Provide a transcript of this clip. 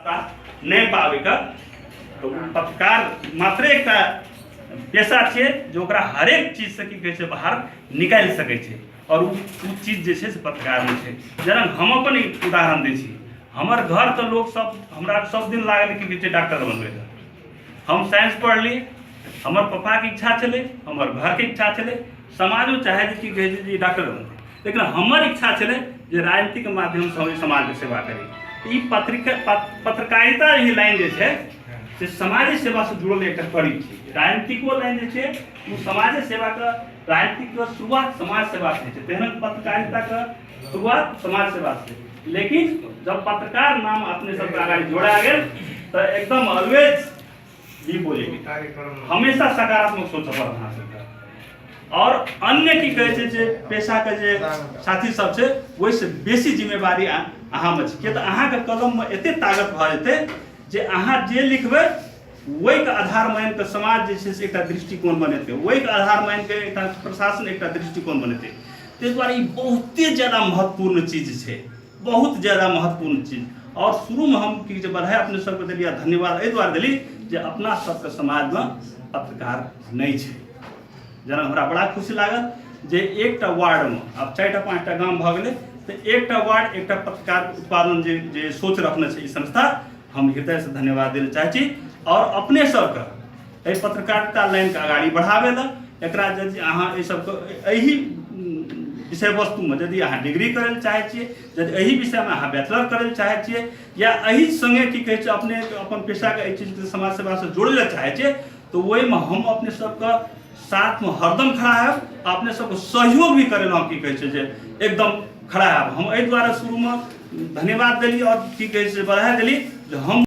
मौका नहीं पावे का। तो पत्रकार मात्र एक पेशा है जो हर एक चीज से की कहे बाहर निकाल सके छे और वो चीज जैसे से पत्रकार में है। जेना हम अपन उदाहरण दी छी, हमार घर तो लोग सब हमरा सब दिन लागल कि कहे डॉक्टर बनबे का। हम साइंस पढ़ली, हमार पापा की इच्छा चले, हमार घर के इच्छा चले, समाजो चाहे कि कहे जी डॉक्टर बनते, लेकिन हमार इच्छा चले जे राजनीति के माध्यम से समाज के सेवा करी। ई पत्रकारिता ही लाइन जे है से समाज सेवा से जुड़ल एक कड़ी है। राजनीतिको लाइन जे है वो समाज सेवा का, राजनीतिक का शुरुआत समाज सेवा से है, तेहन पत्रकारिता का शुरुआत समाज सेवा से। लेकिन जब पत्रकार नाम अपने सब आगे जोड़ा गया तो एकदम ऑलवेज ये बोलेगी हमेशा सकारात्मक सोच पड़ना सकता। और अन्य की कहे जे पेशा के जे साथी सब से वही से बेसी जिम्मेवारी अहाँ में छै, तो अहाँ के कलम में एते ताकत भ जेते जे अहाँ जे लिखबे वही के आधार मान के समाज जे एक दृष्टिकोण बनेते, वही के आधार मान के एक प्रशासन एक दृष्टिकोण बनेते। ताहि दुआरे ई बहुते ज्यादा महत्वपूर्ण चीज है, बहुत ज्यादा महत्वपूर्ण चीज। और शुरू में हम की बधाई अपने सबके दिलिए, धन्यवाद एहि दुआरे दिली जे अपना सबके समाज में पत्रकार नहीं है। जना हमरा बड़ा खुशी लागल जे एकटा वार्ड में अब 4टा 5टा गांव भ गेलै तो एकटा वार्ड एकटा पत्रकार उत्पादन जे सोच रखने छै ई संस्था, हम हृदय से धन्यवाद देना चाहे छी। और अपने सबके एहि पत्रकारिता लाइन के आगाड़ी बढ़ावे ला एकरा यदि अहाँ एहि सबके एही विषय वस्तु में यदि अहाँ डिग्री करे ला चाहे छियै, यदि एही विषय में अहाँ बैचलर करे ला चाहे छियै, या एही संगे की कहे छै अपने अपन पेशा के एहि चीज के समाज सेवा से जोड़े ला चाहे छियै, तो वही में हम अपने सबके साथ में हरदम खड़ा है, अपने सबको सहयोग भी करे ला की कहे छै जे एकदम खड़ा है। हम एहि द्वारा शुरू में धन्यवाद दिली और की कहे छै बधाई दिली जे हम